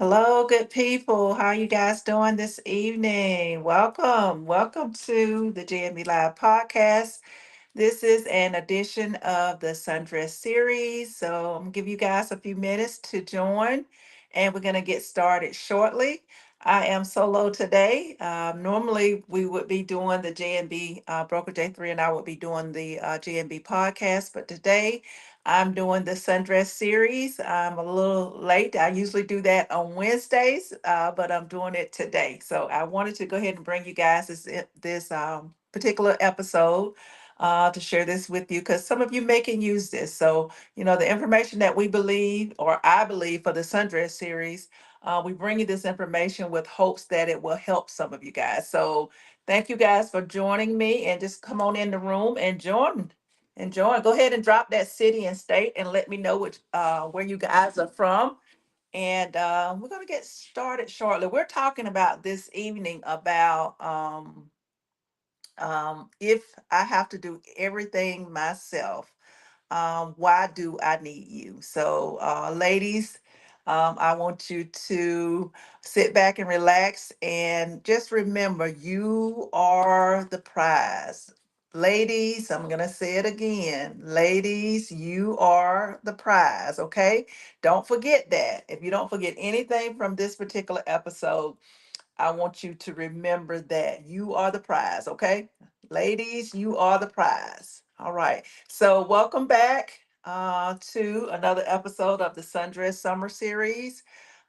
Hello, good people. How are you guys doing this evening? Welcome to the J&B Live Podcast. This is an edition of the Sundress Series. So I'm gonna give you guys a few minutes to join, and we're gonna get started shortly. I am solo today. Normally, we would be doing the J&B Broker J3, and I would be doing the J&B podcast. But today, I'm doing the Sundress Series. I'm a little late. I usually do that on Wednesdays, but I'm doing it today. So I wanted to go ahead and bring you guys this particular episode to share this with you because some of you may can use this. So, the information that we believe, or I believe for the Sundress series, we bring you this information with hopes that it will help some of you guys. So, thank you guys for joining me and just come on in the room and join. Go ahead and drop that city and state and let me know where you guys are from. And we're going to get started shortly. We're talking about this evening about if I have to do everything myself, why do I need you? So, ladies, I want you to sit back and relax and just remember you are the prize. Ladies, I'm going to say it again. Ladies, you are the prize, okay? Don't forget that. If you don't forget anything from this particular episode, I want you to remember that you are the prize, okay? Ladies, you are the prize. All right. So, welcome back to another episode of the Sundress Summer Series.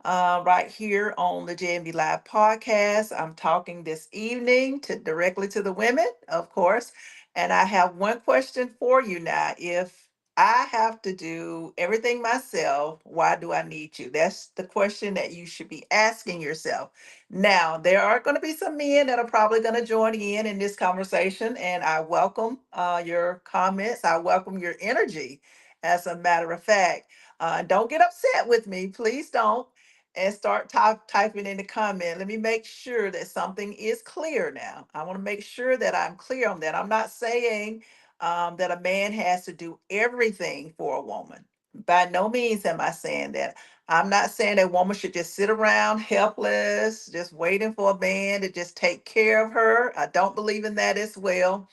Right here on the J&B Live Podcast. I'm talking this evening directly to the women, of course. And I have one question for you now. If I have to do everything myself, why do I need you? That's the question that you should be asking yourself. Now, there are going to be some men that are probably going to join in this conversation, and I welcome your comments. I welcome your energy, as a matter of fact. Don't get upset with me, please don't, and start typing in the comment. Let me make sure that something is clear now. I want to make sure that I'm clear on that. I'm not saying that a man has to do everything for a woman. By no means am I saying that. I'm not saying that woman should just sit around helpless, just waiting for a man to just take care of her. I don't believe in that as well.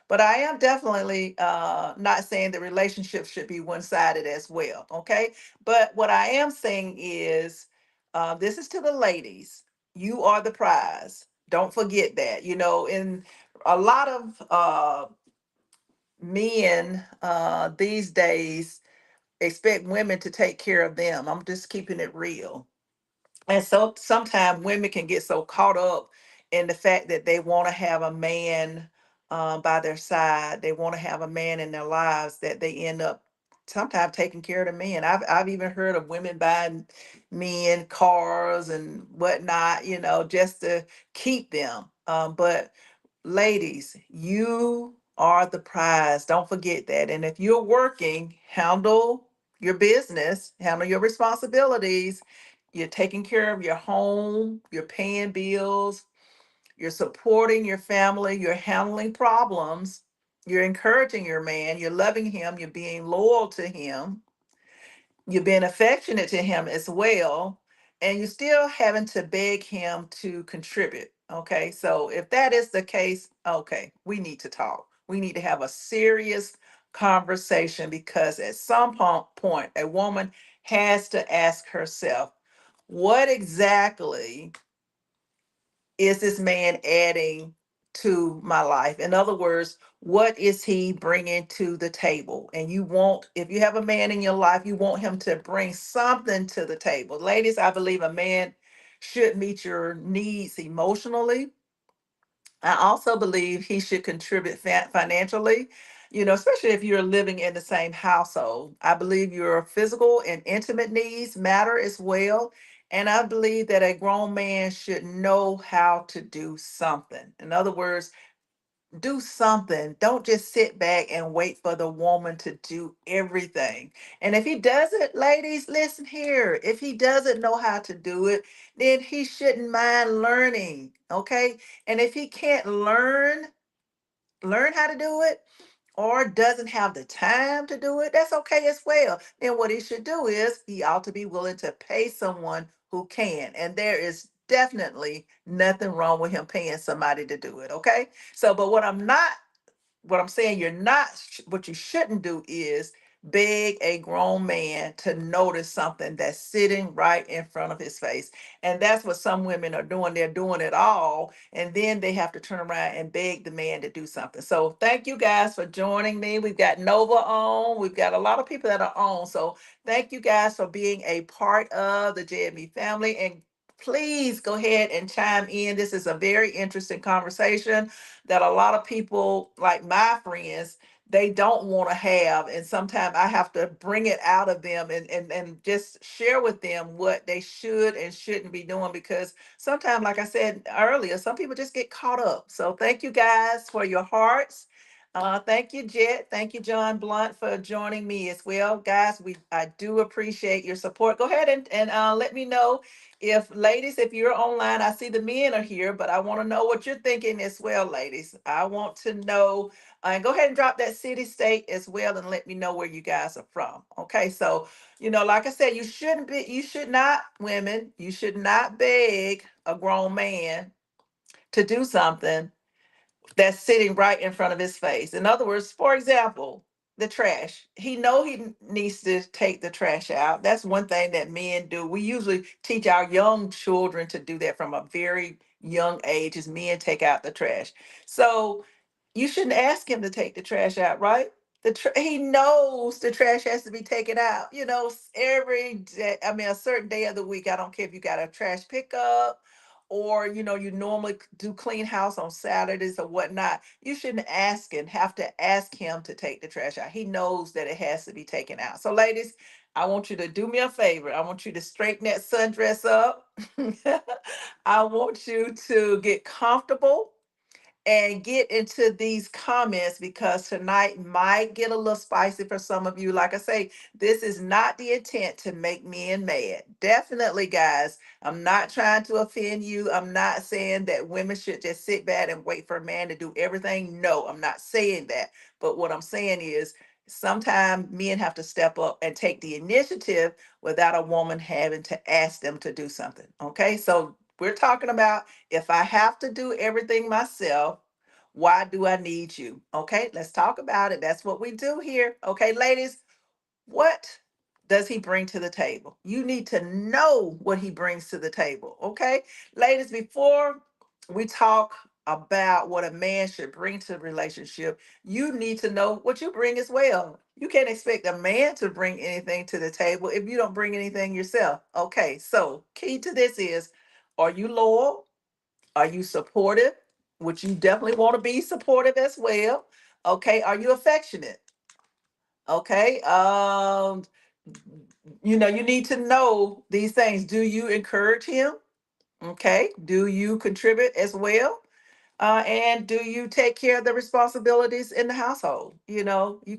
But I am definitely not saying the relationship should be one-sided as well. Okay. But what I am saying is this is to the ladies. You are the prize. Don't forget that. In a lot of men these days expect women to take care of them. I'm just keeping it real. And so sometimes women can get so caught up in the fact that they want to have a man by their side. They want to have a man in their lives that they end up sometimes taking care of the men. I've even heard of women buying men cars and whatnot, just to keep them. But ladies, you are the prize. Don't forget that. And if you're working, handle your business, handle your responsibilities. You're taking care of your home, you're paying bills, you're supporting your family, you're handling problems, you're encouraging your man, you're loving him, you're being loyal to him, you're being affectionate to him as well, and you're still having to beg him to contribute. Okay, so if that is the case, okay, we need to talk. We need to have a serious conversation because at some point, a woman has to ask herself, what exactly is this man adding to my life? In other words, what is he bringing to the table? And if you have a man in your life, you want him to bring something to the table. Ladies, I believe a man should meet your needs emotionally. I also believe he should contribute financially, especially if you're living in the same household. I believe your physical and intimate needs matter as well. And I believe that a grown man should know how to do something. In other words, do something. Don't just sit back and wait for the woman to do everything. And if he doesn't, ladies, listen here. If he doesn't know how to do it, then he shouldn't mind learning. Okay. And if he can't learn how to do it, or doesn't have the time to do it, that's okay as well. Then what he should do is he ought to be willing to pay someone who can. And there is definitely nothing wrong with him paying somebody to do it. Okay. So, but what I'm saying you're not, what you shouldn't do is beg a grown man to notice something that's sitting right in front of his face. And that's what some women are doing. They're doing it all. And then they have to turn around and beg the man to do something. So thank you guys for joining me. We've got Nova on. We've got a lot of people that are on. So thank you guys for being a part of the J&B family. And please go ahead and chime in. This is a very interesting conversation that a lot of people, like my friends, they don't want to have. And sometimes I have to bring it out of them and just share with them what they should and shouldn't be doing. Because sometimes, like I said earlier, some people just get caught up. So thank you guys for your hearts. Thank you, Jet. Thank you, John Blunt, for joining me as well. Guys, I do appreciate your support. Go ahead and let me know if, ladies, if you're online. I see the men are here, but I want to know what you're thinking as well, ladies. I want to know, and go ahead and drop that city, state as well, and let me know where you guys are from. Okay, so like I said, you should not, women, you should not beg a grown man to do something that's sitting right in front of his face. In other words, for example, the trash. He know he needs to take the trash out. That's one thing that men do. We usually teach our young children to do that from a very young age, as men take out the trash. So you shouldn't ask him to take the trash out, right? He knows the trash has to be taken out. Every day. I mean, a certain day of the week. I don't care if you got a trash pickup, or you normally do clean house on Saturdays or whatnot. You shouldn't have to ask him to take the trash out. He knows that it has to be taken out. So, ladies, I want you to do me a favor. I want you to straighten that sundress up. I want you to get comfortable and get into these comments, because tonight might get a little spicy for some of you. Like I say, this is not the intent to make men mad. Definitely, guys, I'm not trying to offend you. I'm not saying that women should just sit back and wait for a man to do everything. No, I'm not saying that. But what I'm saying is, sometimes men have to step up and take the initiative without a woman having to ask them to do something. Okay, so we're talking about, if I have to do everything myself, why do I need you? Okay, let's talk about it. That's what we do here. Okay, ladies, what does he bring to the table? You need to know what he brings to the table. Okay, ladies, before we talk about what a man should bring to the relationship, you need to know what you bring as well. You can't expect a man to bring anything to the table if you don't bring anything yourself. Okay, so key to this is, are you loyal? Are you supportive? Which you definitely want to be supportive as well. Okay. Are you affectionate? Okay. You need to know these things. Do you encourage him? Okay. Do you contribute as well? And do you take care of the responsibilities in the household? You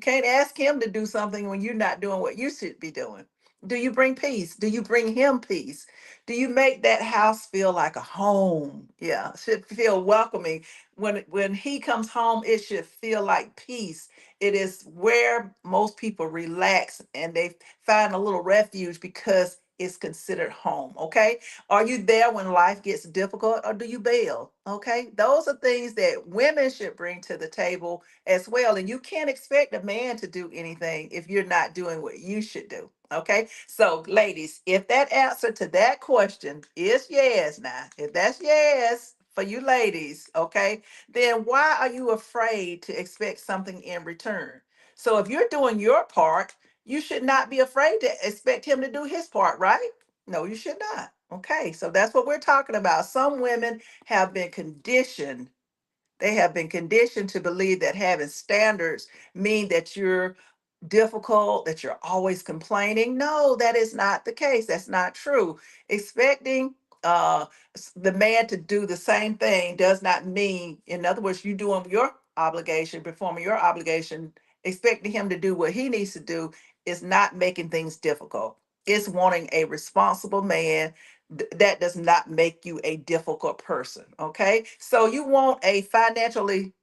can't ask him to do something when you're not doing what you should be doing. Do you bring peace? Do you bring him peace? Do you make that house feel like a home? Yeah, it should feel welcoming. When he comes home, it should feel like peace. It is where most people relax and they find a little refuge, because it's considered home. Okay. Are you there when life gets difficult, or do you bail? Okay. Those are things that women should bring to the table as well. And you can't expect a man to do anything if you're not doing what you should do. Okay. So, ladies, if that answer to that question is yes, now, if that's yes for you ladies, okay, then why are you afraid to expect something in return? So, if you're doing your part, you should not be afraid to expect him to do his part, right? No, you should not. Okay, so that's what we're talking about. Some women have been conditioned. They have been conditioned to believe that having standards mean that you're difficult, that you're always complaining. No, that is not the case. That's not true. Expecting the man to do the same thing does not mean, in other words, you doing your obligation, performing your obligation, expecting him to do what he needs to do is not making things difficult. It's wanting a responsible man. That does not make you a difficult person. Okay. So you want a financially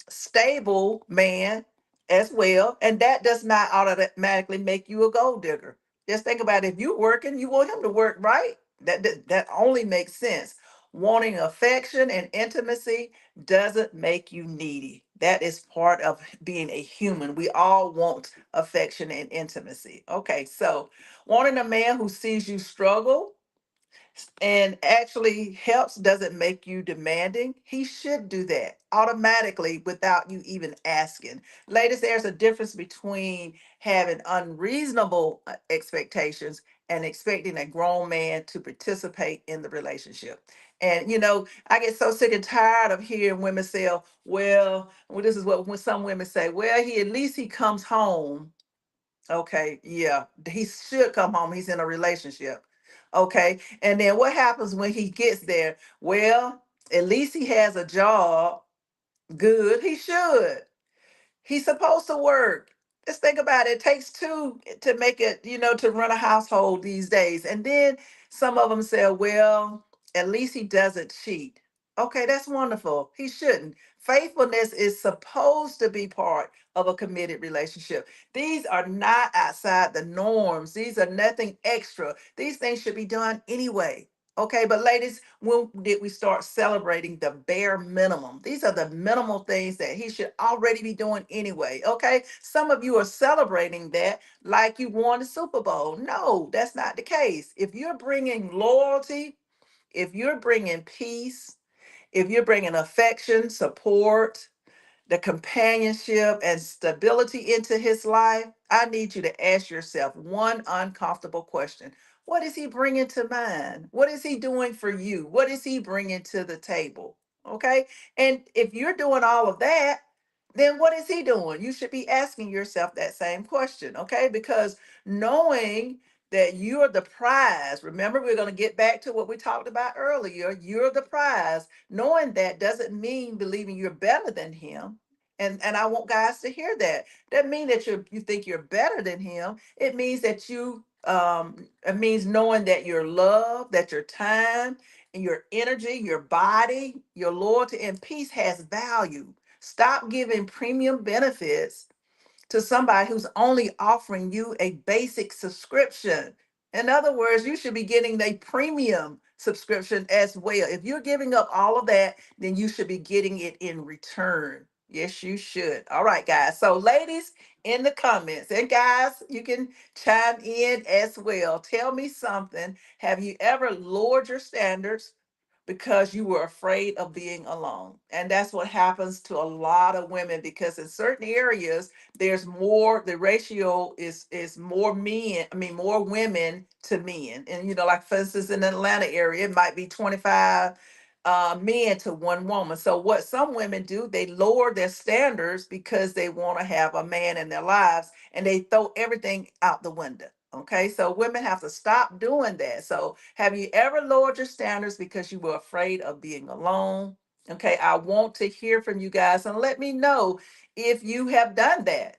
stable man, as well. And that does not automatically make you a gold digger. Just think about it. If you're working, you want him to work, right? That only makes sense. Wanting affection and intimacy doesn't make you needy. That is part of being a human. We all want affection and intimacy. Okay, so wanting a man who sees you struggle and actually helps doesn't make you demanding. He should do that automatically without you even asking. Ladies, there's a difference between having unreasonable expectations and expecting a grown man to participate in the relationship. And I get so sick and tired of hearing women say, well, this is what when some women say, well, he at least he comes home. Okay, yeah, he should come home. He's in a relationship. Okay, and then what happens when he gets there? Well, at least he has a job. Good, he should. He's supposed to work. Just think about it. It takes two to make it, to run a household these days. And then some of them say, well, at least he doesn't cheat. Okay, that's wonderful. He shouldn't. Faithfulness is supposed to be part of a committed relationship. These are not outside the norms. These are nothing extra. These things should be done anyway. Okay, but ladies, when did we start celebrating the bare minimum? These are the minimal things that he should already be doing anyway. Okay, some of you are celebrating that like you won the Super Bowl. No, that's not the case. If you're bringing loyalty, if you're bringing peace, if you're bringing affection, support, the companionship and stability into his life, I need you to ask yourself one uncomfortable question. What is he bringing to mind? What is he doing for you? What is he bringing to the table? Okay. And if you're doing all of that, then what is he doing? You should be asking yourself that same question. Okay. Because knowing that you're the prize, remember, we're going to get back to what we talked about earlier. You're the prize. Knowing that doesn't mean believing you're better than him. And I want guys to hear that. That mean that you think you're better than him. It means that it means knowing that your love, that your time and your energy, your body, your loyalty and peace has value. Stop giving premium benefits to somebody who's only offering you a basic subscription. In other words, you should be getting a premium subscription as well. If you're giving up all of that, then you should be getting it in return. Yes, you should. All right, guys. So, ladies, in the comments, and guys, you can chime in as well. Tell me something. Have you ever lowered your standards because you were afraid of being alone? And that's what happens to a lot of women, because in certain areas there's more, the ratio is more men, I mean more women to men. And like for instance in the Atlanta area, it might be 25 men to one woman. So what some women do, they lower their standards because they want to have a man in their lives, and they throw everything out the window. Okay, so women have to stop doing that. So have you ever lowered your standards because you were afraid of being alone? Okay, I want to hear from you guys and let me know if you have done that.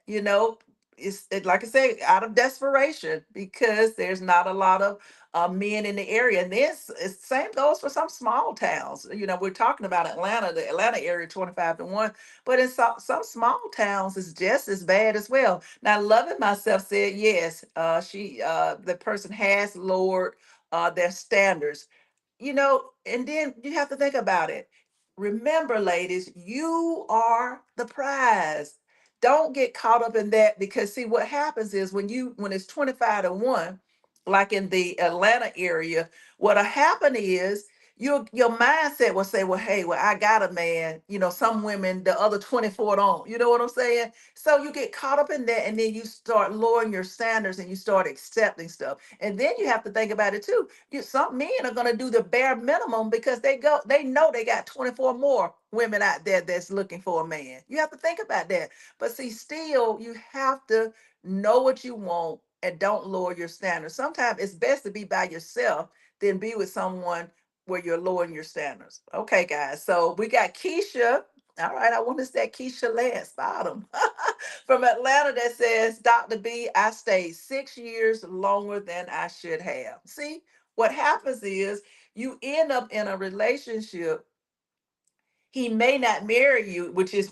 Like I say, out of desperation, because there's not a lot of men in the area. And this is same goes for some small towns. We're talking about Atlanta, the Atlanta area, 25 to 1, but in some small towns, it's just as bad as well. Now, Loving Myself said, yes, the person has lowered their standards. And then you have to think about it. Remember, ladies, you are the prize. Don't get caught up in that, because see what happens is when it's 25 to 1, like in the Atlanta area, what'll happen is your mindset will say, well, hey, well, I got a man. Some women, the other 24 don't. You know what I'm saying? So you get caught up in that, and then you start lowering your standards and you start accepting stuff. And then you have to think about it too. Some men are going to do the bare minimum because they know they got 24 more women out there that's looking for a man. You have to think about that. But see, still, you have to know what you want and don't lower your standards. Sometimes it's best to be by yourself than be with someone where you're lowering your standards. Okay, guys. So we got Keisha. All right, I want to say Keisha Lance Bottom from Atlanta that says, Dr. B, I stayed 6 years longer than I should have. See, what happens is you end up in a relationship. He may not marry you, which is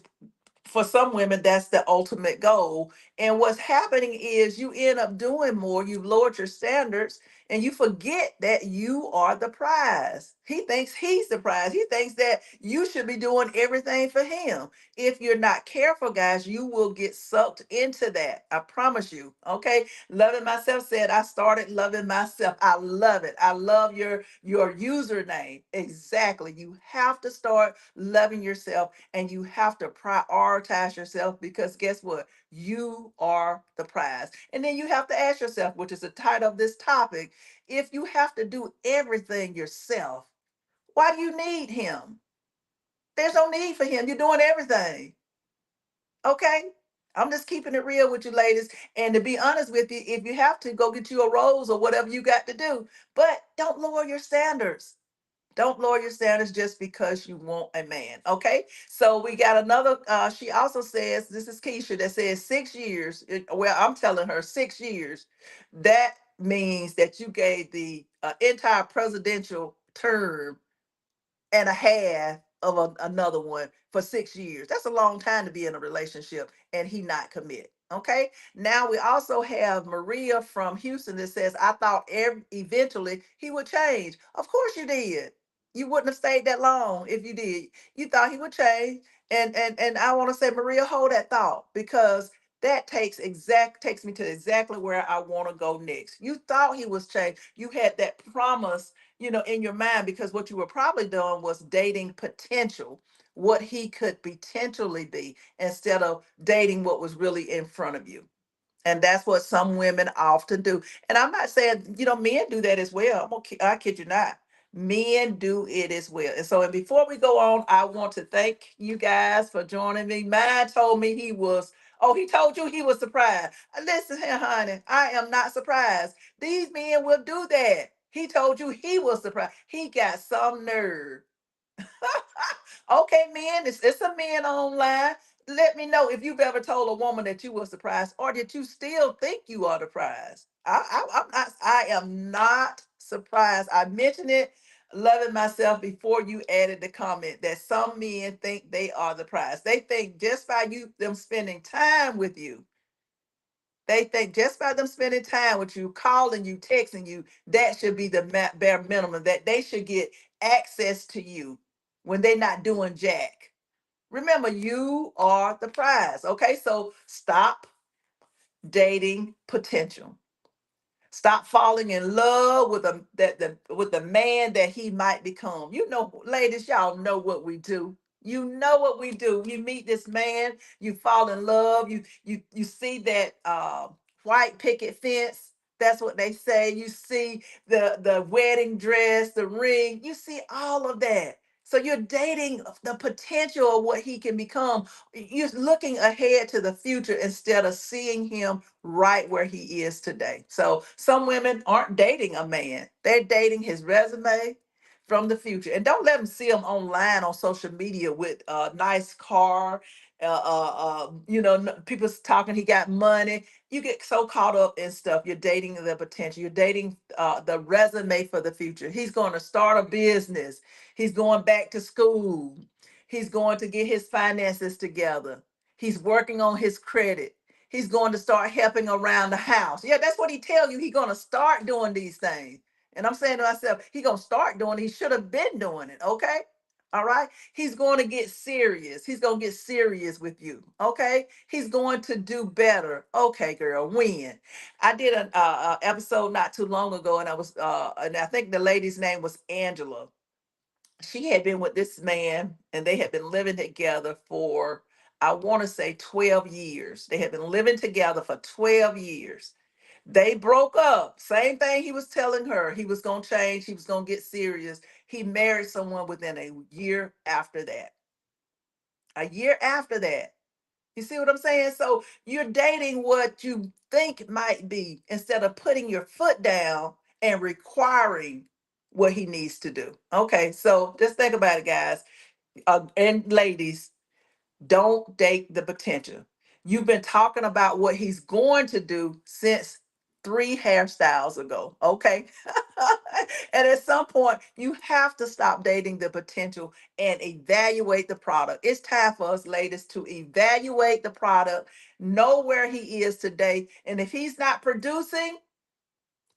for some women, that's the ultimate goal. And what's happening is you end up doing more, you've lowered your standards, and you forget that you are the prize. He thinks he's the prize. He thinks that you should be doing everything for him. If you're not careful, guys, you will get sucked into that. I promise you. Okay. Loving myself said, I started loving myself. I love it. I love your username. Exactly. You have to start loving yourself, and you have to prioritize yourself, because guess what? You are the prize. And then you have to ask yourself, which is the title of this topic, if you have to do everything yourself, why do you need him? There's no need for him. You're doing everything. Okay? I'm just keeping it real with you, ladies. And to be honest with you, if you have to, go get you a rose or whatever you got to do. But don't lower your standards. Don't lower your standards just because you want a man. Okay. So we got another. She also says, this is Keisha, that says 6 years. Well, I'm telling her 6 years. That means that you gave the entire presidential term and a half of another one for 6 years. That's a long time to be in a relationship and he not commit. Okay. Now we also have Maria from Houston that says, I thought eventually he would change. Of course you did. You wouldn't have stayed that long if you did. You thought he would change. And I want to say, Maria, hold that thought, because that takes me to exactly where I want to go next. You thought he was changed. You had that promise, in your mind, because what you were probably doing was dating potential, what he could potentially be, instead of dating what was really in front of you. And that's what some women often do. And I'm not saying, men do that as well. I kid you not. Men do it as well. And so, and before we go on, I want to thank you guys for joining me. Mine told me he told you he was surprised. Listen here, honey, I am not surprised. These men will do that. He told you he was surprised. He got some nerve. Okay, men, it's a man online. Let me know if you've ever told a woman that you were surprised, or that you still think you are the prize. I am not surprised. I mentioned it, loving myself, before you added the comment that some men think they are the prize. They think just by them spending time with you, they think just by them spending time with you, calling you, texting you, that should be the bare minimum, that they should get access to you when they're not doing jack. Remember, you are the prize. Okay, so stop dating potential. Stop falling in love with with the man that he might become. Ladies, y'all know what we do. You know what we do. You meet this man, you fall in love. You see that white picket fence. That's what they say. You see the wedding dress, the ring. You see all of that. So you're dating the potential of what he can become. You're looking ahead to the future instead of seeing him right where he is today. So some women aren't dating a man, they're dating his resume from the future. And don't let them see him online on social media with a nice car. People talking he got money. You get so caught up in stuff. You're dating the potential. You're dating the resume for the future. He's going to start a business. He's going back to school. He's going to get his finances together. He's working on his credit. He's going to start helping around the house. Yeah, that's what he tell you. He's going to start doing these things. And I'm saying to myself, he going to start doing it. He should have been doing it. Okay. All right. He's going to get serious. He's going to get serious with you. Okay. He's going to do better. Okay, girl. When? I did an episode not too long ago, and and I think the lady's name was Angela. She had been with this man, and they had been living together for, I want to say, 12 years. They had been living together for 12 years. They broke up. Same thing he was telling her. He was going to change. He was going to get serious. He married someone within a year after that. A year after that. You see what I'm saying? So you're dating what you think might be, instead of putting your foot down and requiring what he needs to do. Okay, so just think about it, guys. And ladies, don't date the potential. You've been talking about what he's going to do since three hairstyles ago. Okay. And at some point, you have to stop dating the potential and evaluate the product. It's time for us ladies to evaluate the product, know where he is today. And if he's not producing,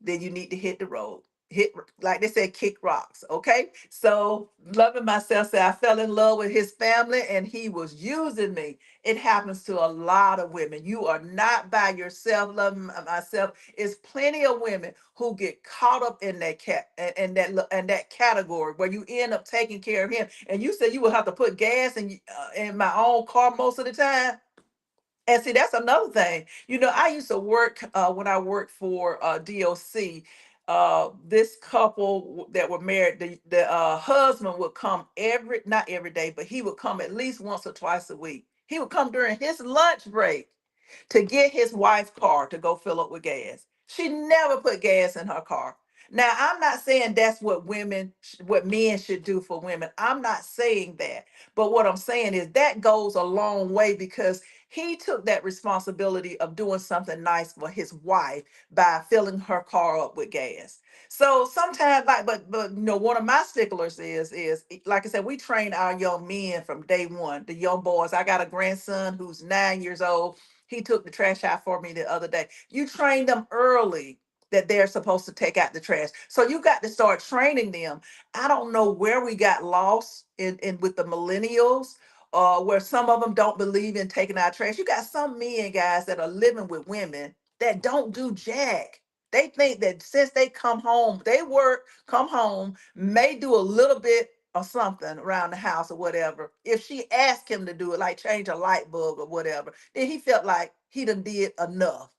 then you need to hit the road. Hit, like they said, kick rocks. Okay. So loving myself, say I fell in love with his family and he was using me. It happens to a lot of women. You are not by yourself. Loving myself. Is plenty of women who get caught up in that and that category where you end up taking care of him. And you said you would have to put gas in my own car most of the time. And see, that's another thing. I used to work when I worked for DOC. This couple that were married, the husband would come not every day, but he would come at least once or twice a week. He would come during his lunch break to get his wife's car to go fill up with gas. She never put gas in her car. Now, I'm not saying that's what men should do for women. I'm not saying that. But what I'm saying is that goes a long way because he took that responsibility of doing something nice for his wife by filling her car up with gas. So sometimes, like, but one of my sticklers is like I said, we train our young men from day one. The young boys. I got a grandson who's 9 years old. He took the trash out for me the other day. You train them early that they're supposed to take out the trash. So you got to start training them. I don't know where we got lost in with the millennials, where some of them don't believe in taking out trash. You got some men, guys, that are living with women that don't do jack. They think that since they come home, they work, come home, may do a little bit or something around the house or whatever. If she asked him to do it, like change a light bulb or whatever, then he felt like he done did enough.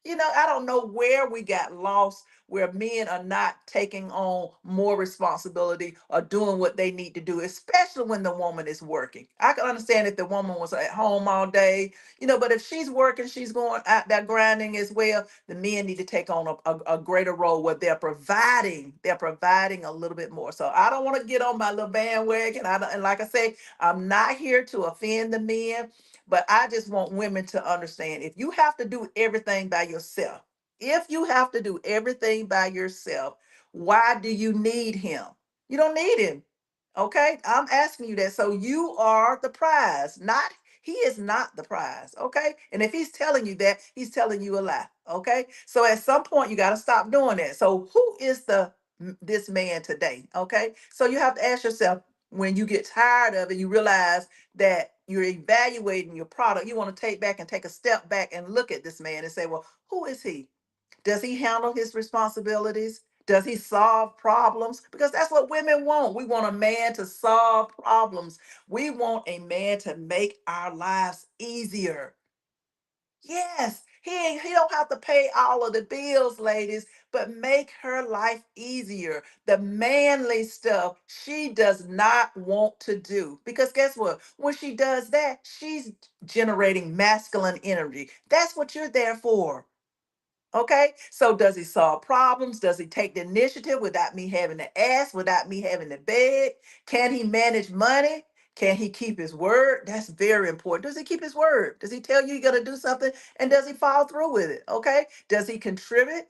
I don't know where we got lost, where men are not taking on more responsibility or doing what they need to do, especially when the woman is working. I can understand if the woman was at home all day, but if she's working, she's going out there grinding as well. The men need to take on a greater role where they're providing a little bit more. So I don't want to get on my little bandwagon. And like I say, I'm not here to offend the men. But I just want women to understand if you have to do everything by yourself, why do you need him? You don't need him. Okay. I'm asking you that. So you are the prize, he is not the prize. Okay. And if he's telling you that, he's telling you a lie. Okay. So at some point, you got to stop doing that. So who is this man today? Okay. So you have to ask yourself when you get tired of it, you realize that you're evaluating your product. You want to take a step back and look at this man and say, well, who is he? Does he handle his responsibilities? Does he solve problems? Because that's what women want. We want a man to solve problems. We want a man to make our lives easier. Yes, he don't have to pay all of the bills, ladies, but make her life easier. The manly stuff she does not want to do. Because guess what? When she does that, she's generating masculine energy. That's what you're there for. Okay, so does he solve problems? Does he take the initiative without me having to ask, without me having to beg? Can he manage money? Can he keep his word? That's very important. Does he keep his word? Does he tell you you're going to do something and does he follow through with it? Okay, does he contribute?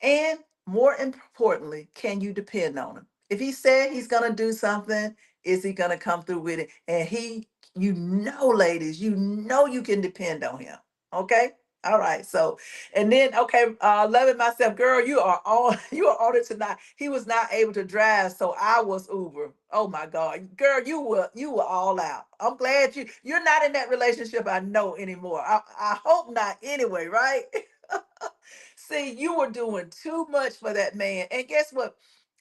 And more importantly, can you depend on him? If he said he's going to do something, is he going to come through with it? And ladies, you can depend on him. Okay. All right. So, and then, okay, loving myself, girl, you are on, you are on it tonight. He was not able to drive, so I was Uber. Oh my God, girl, you were all out. I'm glad you're not in that relationship. I know anymore. I hope not. Anyway, right? See, you were doing too much for that man. And guess what?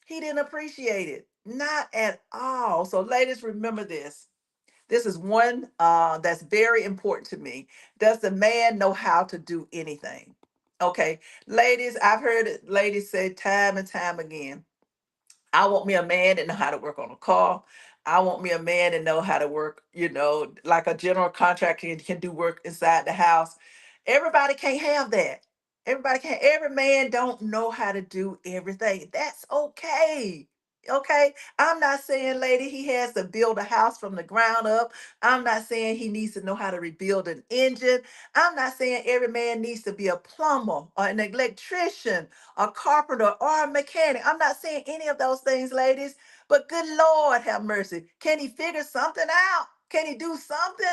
He didn't appreciate it. Not at all. So, ladies, remember this. This is one that's very important to me. Does the man know how to do anything? Okay. Ladies, I've heard ladies say time and time again, I want me a man that know how to work on a car. I want me a man that know how to work, like a general contractor can do work inside the house. Everybody can't have that. Every man don't know how to do everything. That's okay. Okay, I'm not saying, lady, he has to build a house from the ground up. I'm not saying he needs to know how to rebuild an engine. I'm not saying every man needs to be a plumber or an electrician, a carpenter or a mechanic. I'm not saying any of those things, ladies. But good Lord, have mercy. Can he figure something out? Can he do something?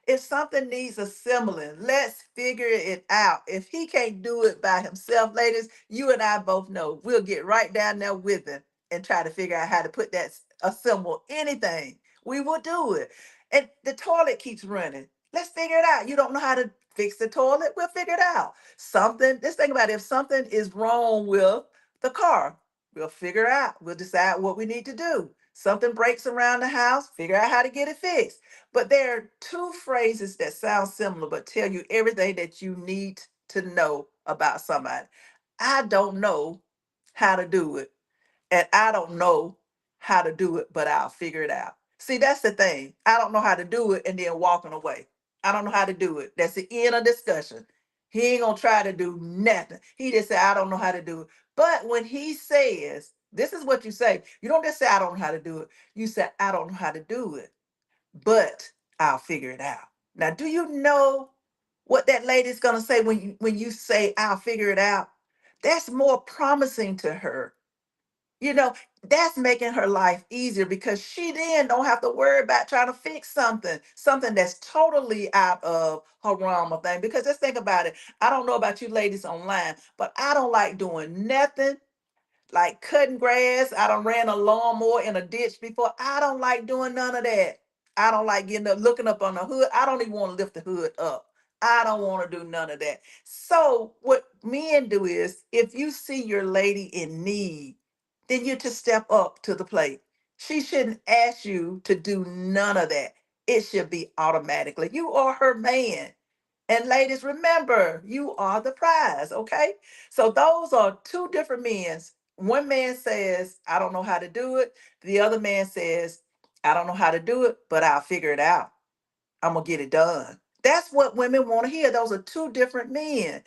If something needs assembling, let's figure it out. If he can't do it by himself, ladies, you and I both know we'll get right down there with him and try to figure out how to put that assemble anything. We will do it. And the toilet keeps running. Let's figure it out. You don't know how to fix the toilet? We'll figure it out. Something, let's think about it. If something is wrong with the car, we'll figure out. We'll decide what we need to do. Something breaks around the house, figure out how to get it fixed. But there are two phrases that sound similar but tell you everything that you need to know about somebody. I don't know how to do it, and I don't know how to do it, but I'll figure it out. See, that's the thing. I don't know how to do it and then walking away. I don't know how to do it. That's the end of discussion. He ain't gonna try to do nothing. He just said, I don't know how to do it. But when he says, this is what you say. You don't just say, I don't know how to do it. You say, I don't know how to do it, but I'll figure it out. Now, do you know what that lady's gonna say when you say I'll figure it out? That's more promising to her. You know, that's making her life easier because she then don't have to worry about trying to fix something that's totally out of her realm of thing. Because let's think about it. I don't know about you ladies online, but I don't like doing nothing like cutting grass. I done ran a lawnmower in a ditch before. I don't like doing none of that. I don't like getting up, looking up on the hood. I don't even want to lift the hood up. I don't want to do none of that. So what men do is, if you see your lady in need, then you just step up to the plate. She shouldn't ask you to do none of that. It should be automatically. You are her man. And ladies, remember, you are the prize, okay? So those are two different men. One man says, I don't know how to do it. The other man says, I don't know how to do it, but I'll figure it out. I'm going to get it done. That's what women want to hear. Those are two different men.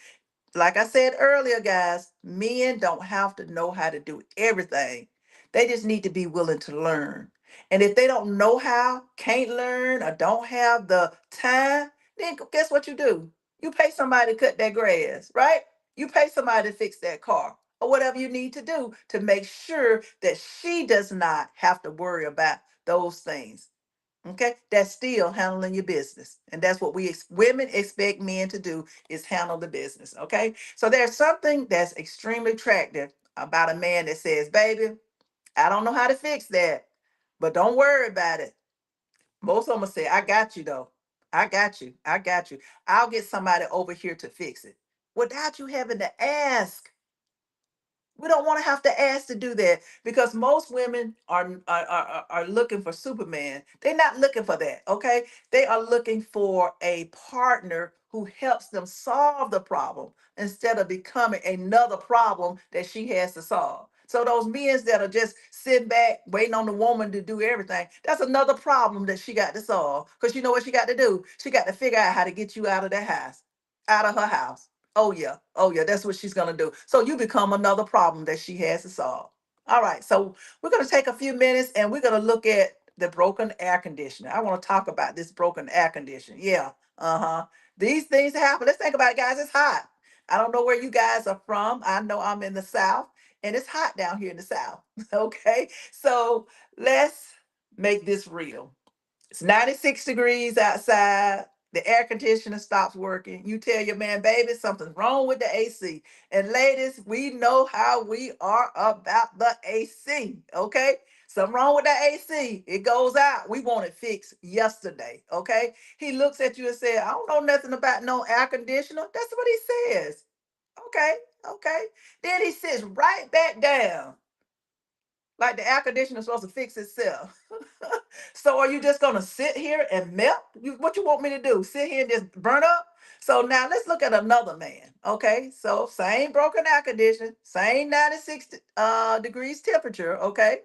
Like I said earlier, guys, men don't have to know how to do everything. They just need to be willing to learn. And if they don't know how, can't learn, or don't have the time, then guess what you do? You pay somebody to cut that grass, right? You pay somebody to fix that car or whatever you need to do to make sure that she does not have to worry about those things. Okay, that's still handling your business, and that's what women expect men to do is handle the business. Okay, so there's something that's extremely attractive about a man that says, "Baby, I don't know how to fix that, but don't worry about it." Most of them will say, "I got you though. I got you. I got you. I'll get somebody over here to fix it," without you having to ask. We don't want to have to ask to do that because most women are looking for Superman. They're not looking for that, okay? They are looking for a partner who helps them solve the problem instead of becoming another problem that she has to solve. So those men that are just sitting back waiting on the woman to do everything, that's another problem that she got to solve. Because you know what she got to do? She got to figure out how to get you out of that house, out of her house. Oh yeah. Oh yeah. That's what she's gonna do. So you become another problem that she has to solve. All right. So we're gonna take a few minutes and we're gonna look at the broken air conditioner. I want to talk about this broken air conditioner. Yeah. Uh-huh. These things happen. Let's think about it, guys. It's hot. I don't know where you guys are from. I know I'm in the South and it's hot down here in the South. Okay. So let's make this real. It's 96 degrees outside. The air conditioner stops working. You tell your man, baby, something's wrong with the AC. And ladies, we know how we are about the AC. Okay? Something wrong with the AC. It goes out. We want it fixed yesterday. Okay? He looks at you and says, I don't know nothing about no air conditioner. That's what he says. Okay. Okay. Then he sits right back down like the air conditioner is supposed to fix itself. So are you just gonna sit here and melt? What you want me to do? Sit here and just burn up? So now let's look at another man. Okay, so same broken air conditioner, same 96 degrees temperature. Okay.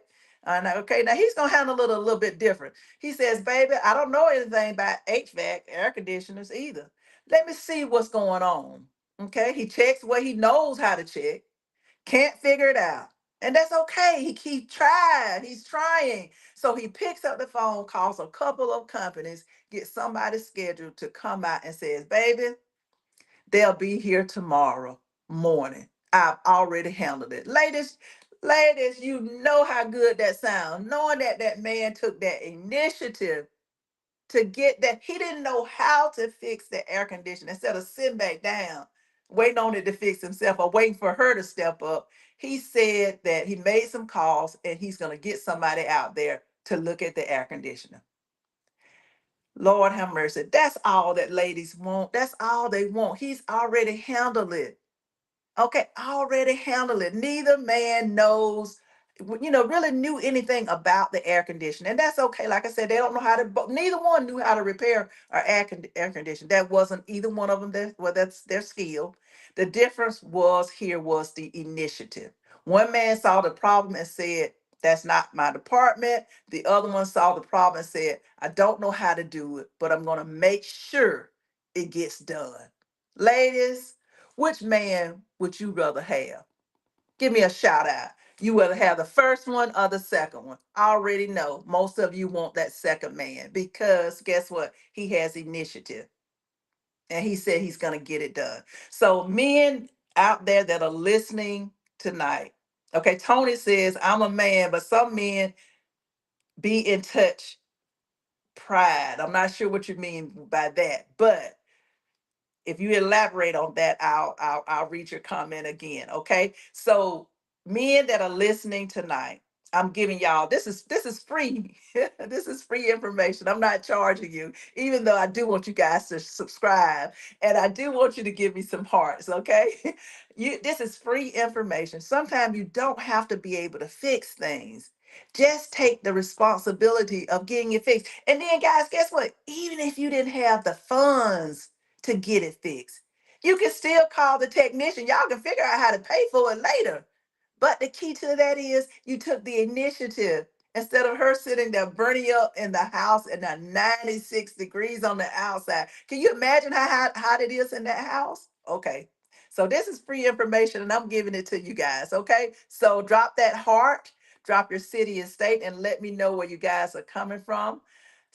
Okay, now he's gonna handle it a little bit different. He says, baby, I don't know anything about HVAC air conditioners either. Let me see what's going on. Okay, he checks what he knows how to check, can't figure it out. And that's okay. He tried. He's trying. So he picks up the phone, calls a couple of companies, gets somebody scheduled to come out and says, baby, they'll be here tomorrow morning. I've already handled it. Ladies, you know how good that sounds. Knowing that that man took that initiative to get that. He didn't know how to fix the air conditioner. Instead of sitting back down, waiting on it to fix himself or waiting for her to step up, he said that he made some calls and he's going to get somebody out there to look at the air conditioner. Lord have mercy. That's all that ladies want. That's all they want. He's already handled it. Okay, already handle it. Neither man knows, really knew anything about the air conditioner. And that's okay. Like I said, they don't know how to, neither one knew how to repair our air conditioner. That wasn't either one of them. Well, that's their skill. The difference was here was the initiative. One man saw the problem and said, that's not my department. The other one saw the problem and said, I don't know how to do it, but I'm going to make sure it gets done. Ladies, which man would you rather have? Give me a shout out. You rather have the first one or the second one? I already know most of you want that second man because guess what? He has initiative and he said he's going to get it done. So, men out there that are listening tonight, okay, Tony says, I'm a man, but some men be in touch pride. I'm not sure what you mean by that, but if you elaborate on that, I'll read your comment again. Okay. So men that are listening tonight, I'm giving y'all this is free. This is free information. I'm not charging you, even though I do want you guys to subscribe and I do want you to give me some hearts. Okay. This is free information. Sometimes you don't have to be able to fix things. Just take the responsibility of getting it fixed. And then, guys, guess what? Even if you didn't have the funds to get it fixed. You can still call the technician. Y'all can figure out how to pay for it later. But the key to that is you took the initiative instead of her sitting there burning up in the house and the 96 degrees on the outside. Can you imagine how hot it is in that house? Okay. So this is free information and I'm giving it to you guys. Okay. So drop that heart, drop your city and state, and let me know where you guys are coming from.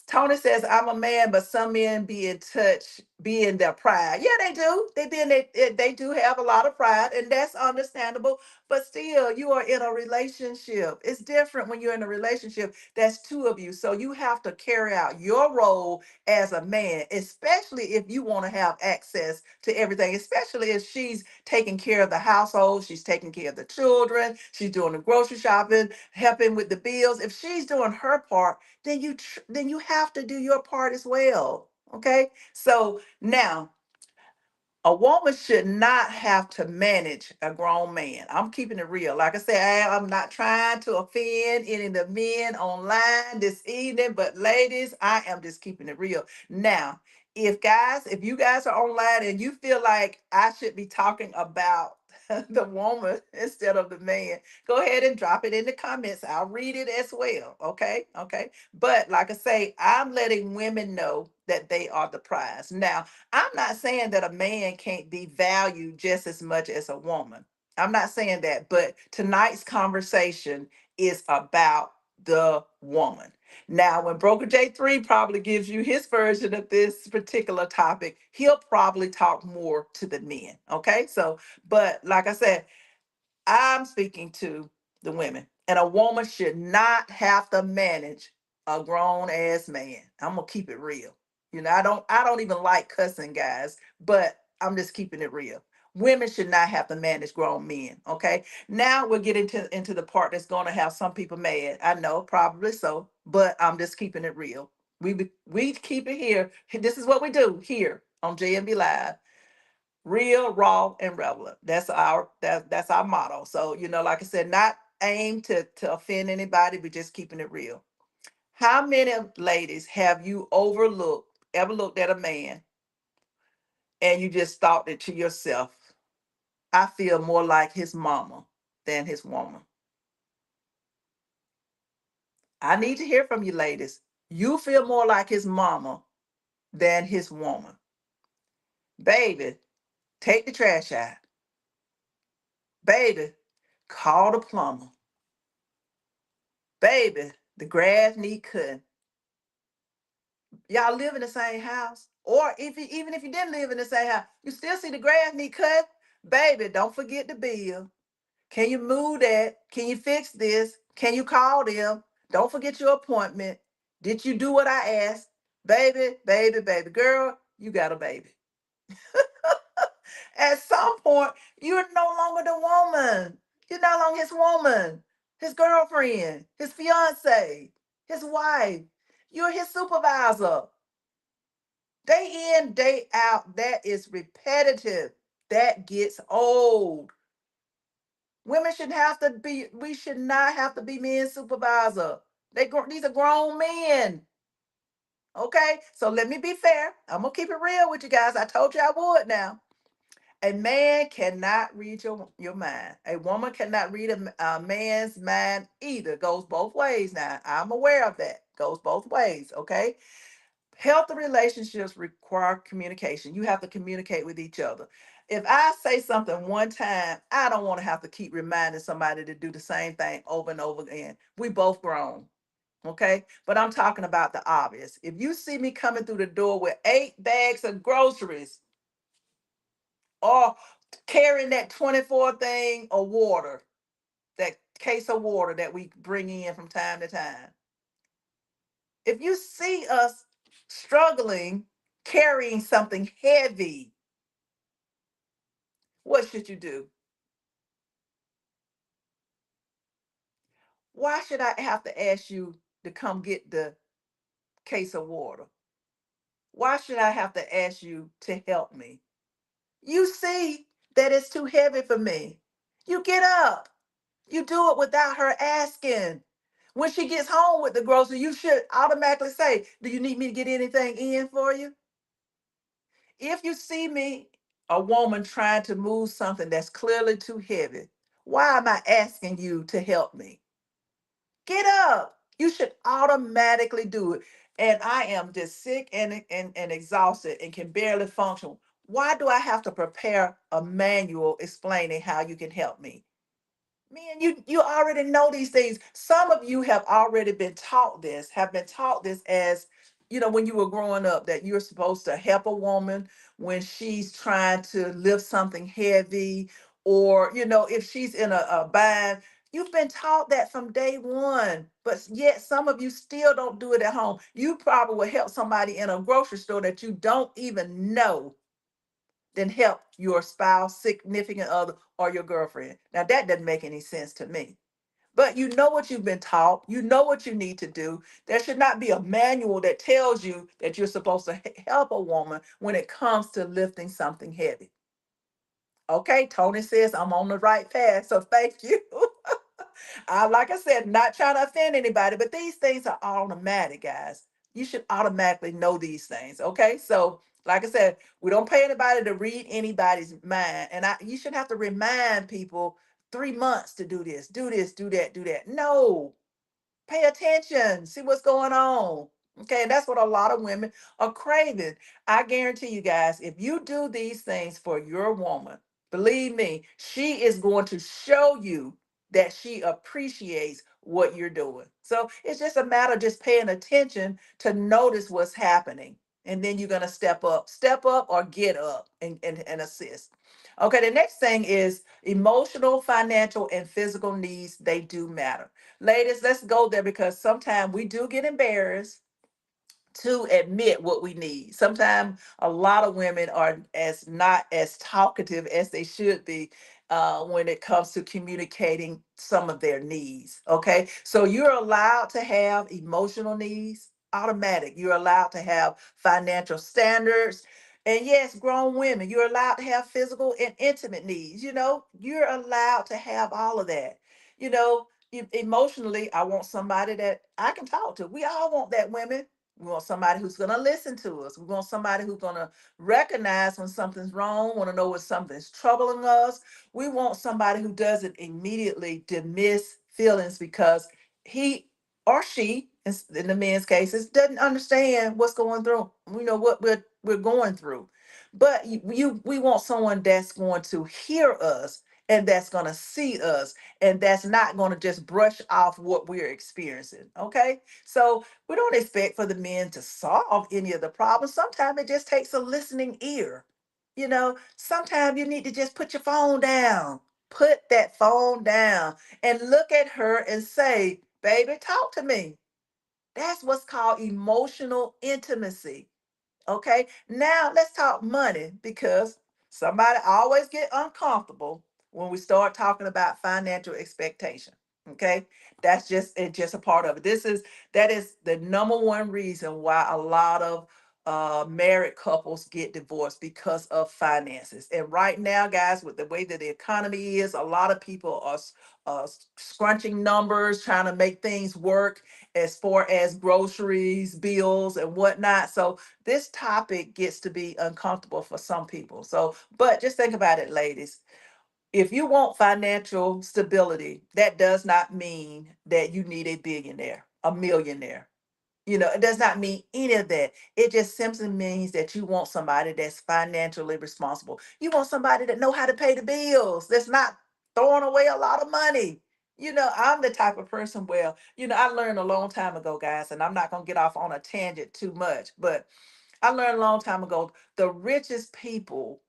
Tony says, I'm a man, but some men be in touch, be in their pride. Yeah, they do. They do have a lot of pride, and that's understandable. But still, you are in a relationship. It's different when you're in a relationship. That's two of you. So you have to carry out your role as a man, especially if you want to have access to everything, especially if she's taking care of the household, she's taking care of the children, she's doing the grocery shopping, helping with the bills. If she's doing her part, then you have to do your part as well. Okay. So now a woman should not have to manage a grown man. I'm keeping it real. Like I said, I'm not trying to offend any of the men online this evening, but ladies, I am just keeping it real. Now, if you guys are online and you feel like I should be talking about the woman instead of the man, go ahead and drop it in the comments. I'll read it as well. Okay. Okay. But like I say, I'm letting women know that they are the prize. Now, I'm not saying that a man can't be valued just as much as a woman. I'm not saying that, but tonight's conversation is about the woman. Now, when Broker J3 probably gives you his version of this particular topic, he'll probably talk more to the men. Okay. So, but like I said, I'm speaking to the women, and a woman should not have to manage a grown ass man. I'm gonna keep it real. I don't even like cussing, guys, but I'm just keeping it real. Women should not have to manage grown men. Okay. Now we're getting into the part that's gonna have some people mad. I know, probably so, but I'm just keeping it real. We keep it here. This is what we do here on J&B Live: real, raw, and relevant. That's our motto. So, like I said, not aim to offend anybody, but just keeping it real. How many ladies have you ever looked at a man and you just thought it to yourself, I feel more like his mama than his woman? I need to hear from you, ladies. You feel more like his mama than his woman. Baby, take the trash out. Baby, call the plumber. Baby, the grass need cutting. Y'all live in the same house. Or even if you didn't live in the same house, you still see the grass need cut. Baby, don't forget the bill. Can you move that? Can you fix this? Can you call them? Don't forget your appointment. Did you do what I asked? Baby, baby, baby. Girl, you got a baby. At some point, you're no longer the woman. You're no longer his woman, his girlfriend, his fiance, his wife. You're his supervisor. Day in, day out, that is repetitive. That gets old. Women should have to be, we should not have to be men's supervisor. These are grown men. Okay? So let me be fair. I'm gonna keep it real with you guys. I told you I would now. A man cannot read your mind. A woman cannot read a man's mind either. Goes both ways now. I'm aware of that. Goes both ways. Okay? Healthy relationships require communication. You have to communicate with each other. If I say something one time, I don't want to have to keep reminding somebody to do the same thing over and over again. We both grown, okay? But I'm talking about the obvious. If you see me coming through the door with 8 bags of groceries or carrying that 24 thing of water, that case of water that we bring in from time to time, if you see us struggling carrying something heavy, what should you do? Why should I have to ask you to come get the case of water? Why should I have to ask you to help me? You see that it's too heavy for me. You get up. You do it without her asking. When she gets home with the grocery, you should automatically say, do you need me to get anything in for you? If you see me, a woman trying to move something that's clearly too heavy, why am I asking you to help me? Get up. You should automatically do it. And I am just sick and exhausted and can barely function. Why do I have to prepare a manual explaining how you can help me? Man, you already know these things. Some of you have already been taught this, have been taught this as, when you were growing up, that you're supposed to help a woman when she's trying to lift something heavy, or, if she's in a bind. You've been taught that from day one, but yet some of you still don't do it at home. You probably will help somebody in a grocery store that you don't even know, then help your spouse, significant other, or your girlfriend. Now, that doesn't make any sense to me. But you know what you've been taught. You know what you need to do. There should not be a manual that tells you that you're supposed to help a woman when it comes to lifting something heavy. Okay, Tony says I'm on the right path. So thank you. Like I said, not trying to offend anybody, but these things are automatic, guys. You should automatically know these things. Okay. So, like I said, we don't pay anybody to read anybody's mind. And you should have to remind people 3 months to do this, do this, do that, do that. No, pay attention, see what's going on. Okay, and that's what a lot of women are craving. I guarantee you guys, if you do these things for your woman, believe me, she is going to show you that she appreciates what you're doing. So it's just a matter of just paying attention to notice what's happening. And then you're going to step up or get up and assist. Okay, the next thing is emotional, financial, and physical needs. They do matter. Ladies, let's go there because sometimes we do get embarrassed to admit what we need. Sometimes a lot of women are as not as talkative as they should be when it comes to communicating some of their needs. Okay, so you're allowed to have emotional needs, automatic. You're allowed to have financial standards. And yes, grown women, you're allowed to have physical and intimate needs. You're allowed to have all of that. Emotionally, I want somebody that I can talk to. We all want that, women. We want somebody who's going to listen to us. We want somebody who's going to recognize when something's wrong, want to know when something's troubling us. We want somebody who doesn't immediately dismiss feelings because he or she, in the men's cases, doesn't understand what's going through. We know what we're going through. But we want someone that's going to hear us and that's going to see us, and that's not going to just brush off what we're experiencing. Okay, so we don't expect for the men to solve any of the problems. Sometimes it just takes a listening ear. Sometimes you need to just put your phone down, put that phone down, and look at her and say, baby, talk to me. That's what's called emotional intimacy. Okay, now let's talk money, because somebody always get uncomfortable when we start talking about financial expectation. Okay, that's just a part of it. That is the number one reason why a lot of married couples get divorced, because of finances. And right now, guys, with the way that the economy is, a lot of people are scrunching numbers, trying to make things work as far as groceries, bills, and whatnot. So this topic gets to be uncomfortable for some people. So, but just think about it, ladies. If you want financial stability, that does not mean that you need a billionaire, a millionaire. It does not mean any of that. It just simply means that you want somebody that's financially responsible. You want somebody that know how to pay the bills, that's not throwing away a lot of money. I'm the type of person, well, I learned a long time ago, guys, and I'm not going to get off on a tangent too much, but I learned a long time ago, the richest people,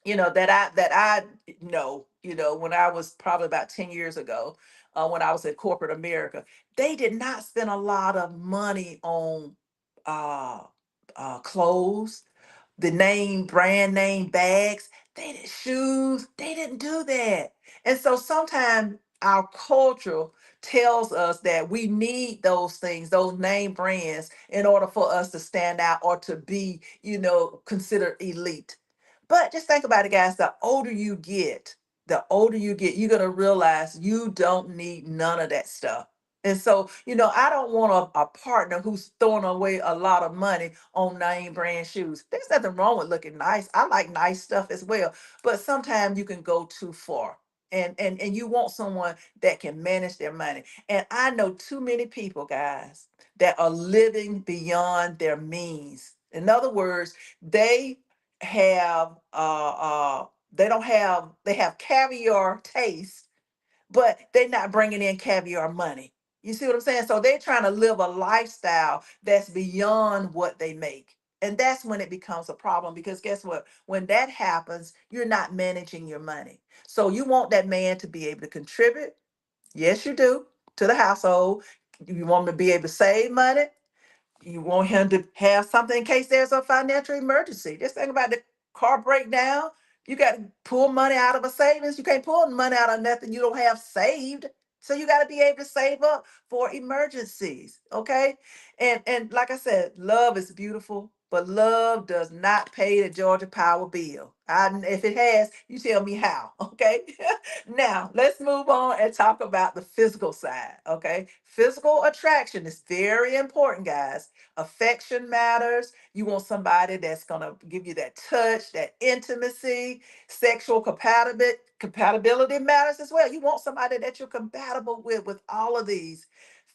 that I know, when I was probably about 10 years ago, when I was in corporate America, they did not spend a lot of money on uh, clothes, the brand name bags. They did shoes. They didn't do that. And so sometimes our culture tells us that we need those things, those name brands, in order for us to stand out or to be, considered elite. But just think about it, guys. The older you get, you're going to realize you don't need none of that stuff. And so, I don't want a partner who's throwing away a lot of money on name brand shoes. There's nothing wrong with looking nice. I like nice stuff as well. But sometimes you can go too far. And you want someone that can manage their money. And I know too many people, guys, that are living beyond their means. In other words, they have they don't have they have caviar taste, but they're not bringing in caviar money. You see what I'm saying? So they're trying to live a lifestyle that's beyond what they make. And that's when it becomes a problem, because guess what? When that happens, you're not managing your money. So you want that man to be able to contribute. Yes, you do, to the household. You want him to be able to save money. You want him to have something in case there's a financial emergency. Just think about the car breakdown. You got to pull money out of a savings. You can't pull money out of nothing you don't have saved. So you got to be able to save up for emergencies. Okay. And like I said, love is beautiful, but love does not pay the Georgia Power bill. If it has, you tell me how. Okay. Now, let's move on and talk about the physical side. Okay. Physical attraction is very important, guys. Affection matters. You want somebody that's going to give you that touch, that intimacy. Sexual compatibility matters as well. You want somebody that you're compatible with all of these.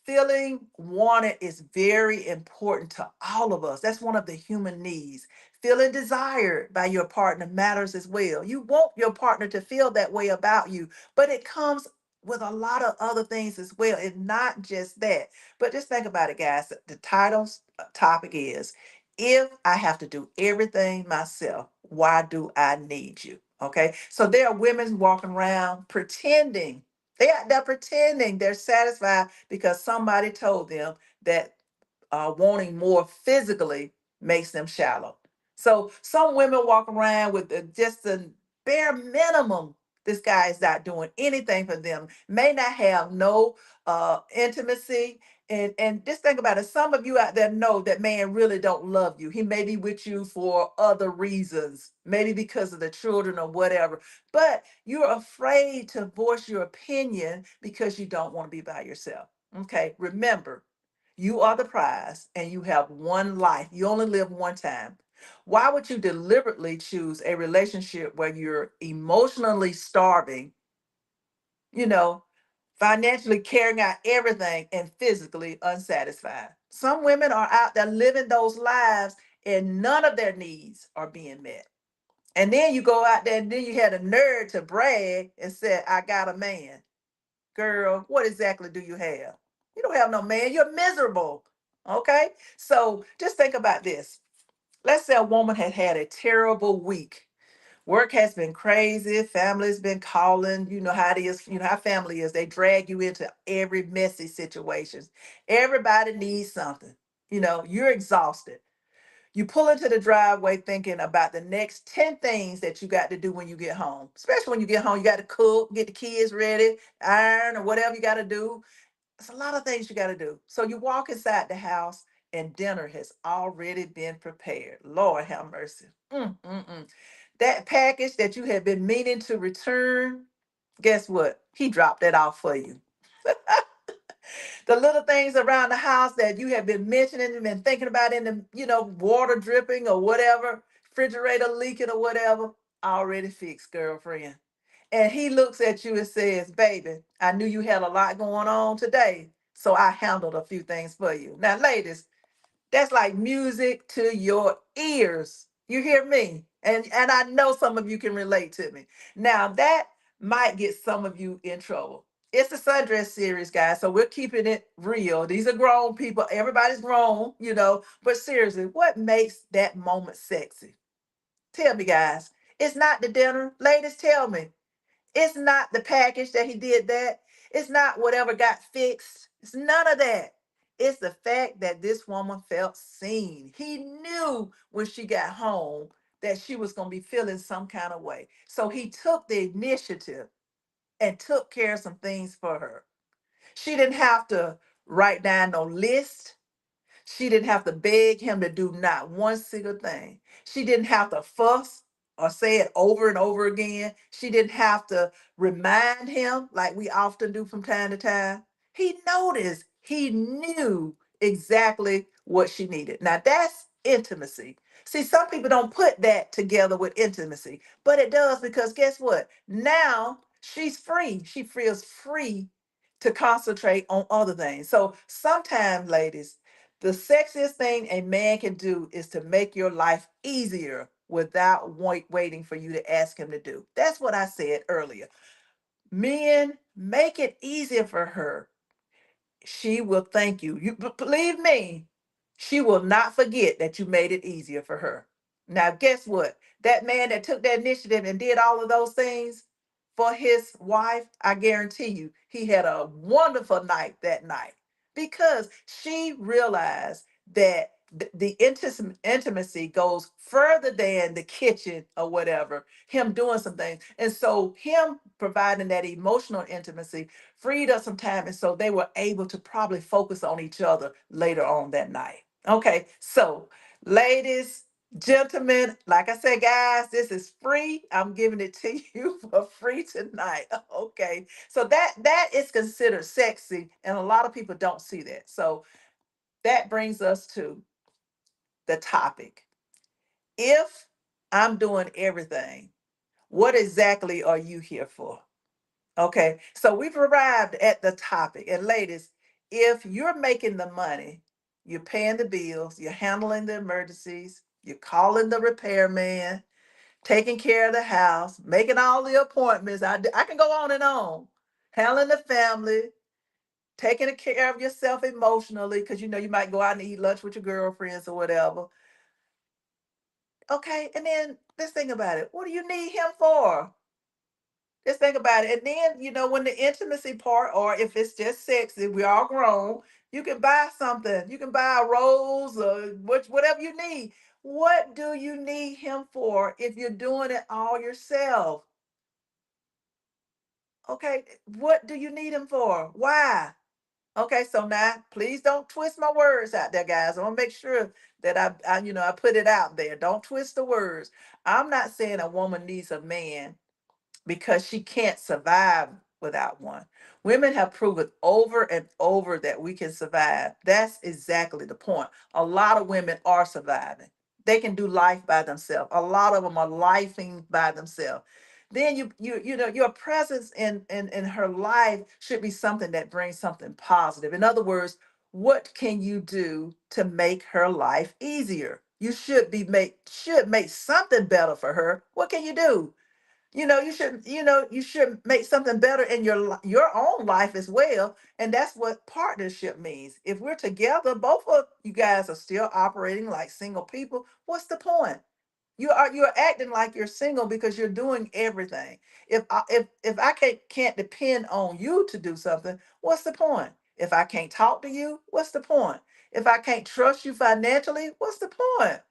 Feeling wanted is very important to all of us. That's one of the human needs. Feeling desired by your partner matters as well. You want your partner to feel that way about you, but it comes with a lot of other things as well. It's not just that. But just think about it, guys. The title's topic is, if I have to do everything myself, why do I need you? Okay. So there are women walking around pretending. They're pretending they're satisfied because somebody told them that wanting more physically makes them shallow. So some women walk around with just the bare minimum. This guy is not doing anything for them. May not have no intimacy. And just think about it. Some of you out there know that man really don't love you. He may be with you for other reasons, maybe because of the children or whatever. But you're afraid to voice your opinion because you don't want to be by yourself. Okay, remember, you are the prize and you have one life. You only live one time. Why would you deliberately choose a relationship where you're emotionally starving, you know, financially carrying out everything, and physically unsatisfied? Some women are out there living those lives and none of their needs are being met. And then you go out there and then you had a nerve to brag and said, I got a man. Girl, what exactly do you have? You don't have no man. You're miserable. Okay? So just think about this. Let's say a woman had had a terrible week. Work has been crazy. Family's been calling. You know how it is. You know how family is. They drag you into every messy situation. Everybody needs something. You know, you're exhausted. You pull into the driveway thinking about the next 10 things that you got to do when you get home. Especially when you get home, you got to cook, get the kids ready, iron, or whatever you got to do. It's a lot of things you got to do. So you walk inside the house and dinner has already been prepared. Lord have mercy. That package that you had been meaning to return, guess what? He dropped that off for you. The little things around the house that you have been mentioning and been thinking about in the, water dripping or whatever, refrigerator leaking or whatever, already fixed, girlfriend. And he looks at you and says, baby, I knew you had a lot going on today, so I handled a few things for you. Now, ladies, that's like music to your ears. You hear me? And I know some of you can relate to me. Now that might get some of you in trouble. It's the Sundress series, guys. So we're keeping it real. These are grown people. Everybody's grown, But seriously, what makes that moment sexy? Tell me, guys. It's not the dinner. Ladies, tell me. It's not the package that he did that. It's not whatever got fixed. It's none of that. It's the fact that this woman felt seen. He knew when she got home that she was going to be feeling some kind of way. So he took the initiative and took care of some things for her. She didn't have to write down no list. She didn't have to beg him to do not one single thing. She didn't have to fuss or say it over and over again. She didn't have to remind him like we often do from time to time. He noticed, he knew exactly what she needed. Now that's intimacy. See, some people don't put that together with intimacy, but it does because guess what? Now she's free. She feels free to concentrate on other things. So sometimes, ladies, the sexiest thing a man can do is to make your life easier without waiting for you to ask him to do. That's what I said earlier. Men, make it easier for her. She will thank you. Believe me, she will not forget that you made it easier for her. Now, guess what? That man that took that initiative and did all of those things for his wife, I guarantee you, he had a wonderful night that night because she realized that the intimacy goes further than the kitchen or whatever, him doing some things. And so, him providing that emotional intimacy freed up some time. And so they were able to probably focus on each other later on that night. Okay, so ladies, gentlemen, like I said, guys, this is free. I'm giving it to you for free tonight. Okay, so that is considered sexy, and a lot of people don't see that. So that brings us to the topic. If I'm doing everything, what exactly are you here for? Okay, so we've arrived at the topic. And ladies, if you're making the money, you're paying the bills, you're handling the emergencies, you're calling the repairman, taking care of the house, making all the appointments, I can go on, handling the family, taking care of yourself emotionally, because you might go out and eat lunch with your girlfriends or whatever. Okay, and then let's think about it. What do you need him for? Just think about it. And then, when the intimacy part, or if it's just sex, if we're all grown, you can buy something. You can buy a rose or whatever you need. What do you need him for if you're doing it all yourself? Okay, what do you need him for? Why? Okay, so now please don't twist my words out there, guys. I want to make sure that I put it out there. Don't twist the words. I'm not saying a woman needs a man because she can't survive without one. Women have proven over and over that we can survive. That's exactly the point. A lot of women are surviving. They can do life by themselves. A lot of them are lifing by themselves. Then your presence in her life should be something that brings something positive. In other words, what can you do to make her life easier? You should make something better for her. What can you do? You should make something better in your own life as well. And that's what partnership means. If we're together, both of you guys are still operating like single people. What's the point? You're acting like you're single because you're doing everything. If I can't depend on you to do something, what's the point? If I can't talk to you, what's the point? If I can't trust you financially, what's the point?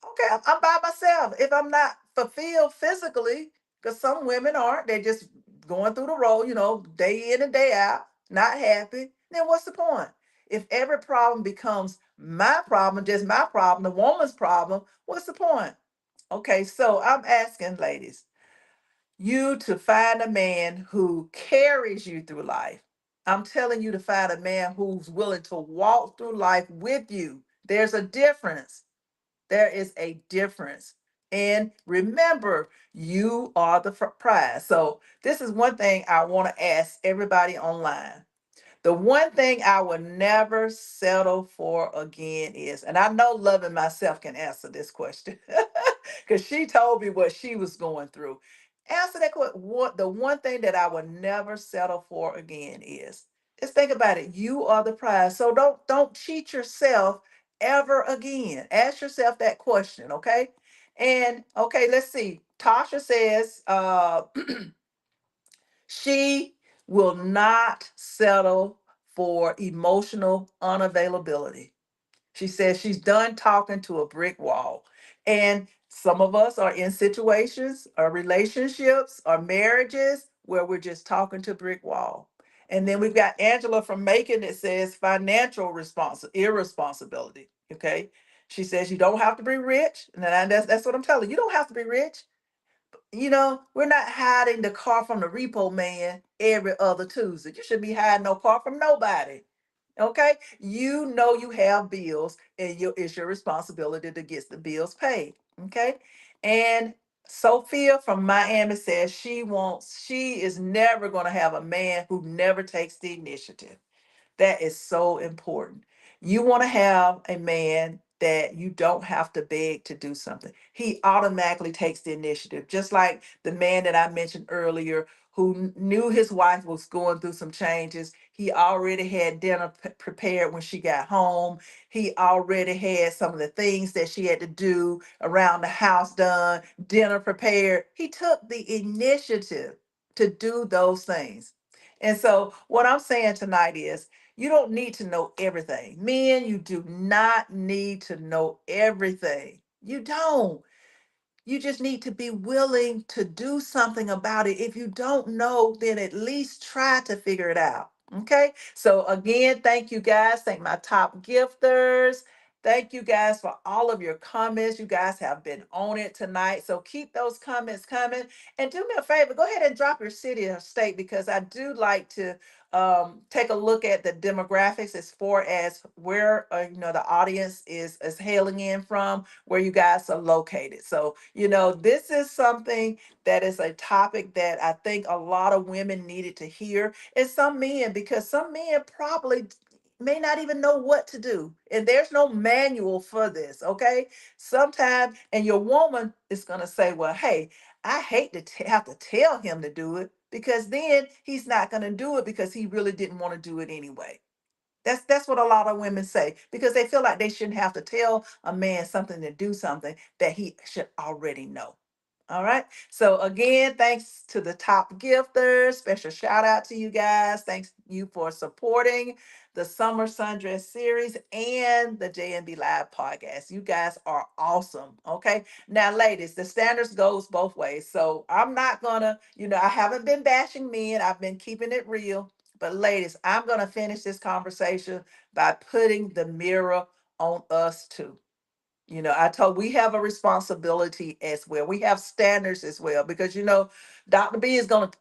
Okay, I'm by myself. If I'm not fulfilled physically, because some women aren't, they're just going through the role, day in and day out, not happy, then what's the point? If every problem becomes my problem, just my problem, the woman's problem, what's the point? Okay, so I'm asking ladies, you to find a man who carries you through life. I'm telling you to find a man who's willing to walk through life with you. There's a difference. There is a difference. And remember, you are the prize. So, this is one thing I want to ask everybody online. The one thing I will never settle for again is, and I know Loving Myself can answer this question because she told me what she was going through. Answer that question. What the one thing that I will never settle for again is. Just think about it. You are the prize. So don't cheat yourself ever again. Ask yourself that question, okay? And okay, let's see. Tasha says, she will not settle for emotional unavailability. She says she's done talking to a brick wall. And some of us are in situations or relationships or marriages where we're just talking to brick wall. And then we've got Angela from Macon that says financial irresponsibility. Okay. She says you don't have to be rich. And that's what I'm telling you. You don't have to be rich. We're not hiding the car from the repo man every other Tuesday. You should be hiding no car from nobody. Okay? You have bills and it's your responsibility to get the bills paid. Okay? And Sophia from Miami says she is never going to have a man who never takes the initiative. That is so important. You want to have a man that you don't have to beg to do something. He automatically takes the initiative, just like the man that I mentioned earlier who knew his wife was going through some changes. He already had dinner prepared when she got home. He already had some of the things that she had to do around the house done, dinner prepared. He took the initiative to do those things. And so, what I'm saying tonight is, you don't need to know everything. Men, you do not need to know everything. You don't. You just need to be willing to do something about it. If you don't know, then at least try to figure it out. Okay. So, again, thank you guys. Thank my top gifters. Thank you guys for all of your comments. You guys have been on it tonight. So, keep those comments coming. And do me a favor, go ahead and drop your city or state because I do like to take a look at the demographics as far as where the audience is hailing in from, where you guys are located. So this is something that is a topic that I think a lot of women needed to hear, and some men, because some men probably may not even know what to do, and there's no manual for this. Okay, sometimes, and your woman is going to say, well, hey, I hate to have to tell him to do it because then he's not going to do it because he really didn't want to do it anyway. That's what a lot of women say because they feel like they shouldn't have to tell a man something to do something that he should already know. All right. So again, thanks to the top gifters. Special shout out to you guys. Thanks you for supporting the Summer Sundress Series and the J&B Live Podcast. You guys are awesome. Okay. Now, ladies, the standards goes both ways. So I'm not gonna, I haven't been bashing men. I've been keeping it real. But ladies, I'm gonna finish this conversation by putting the mirror on us too. I told we have a responsibility as well. We have standards as well because Dr. B is gonna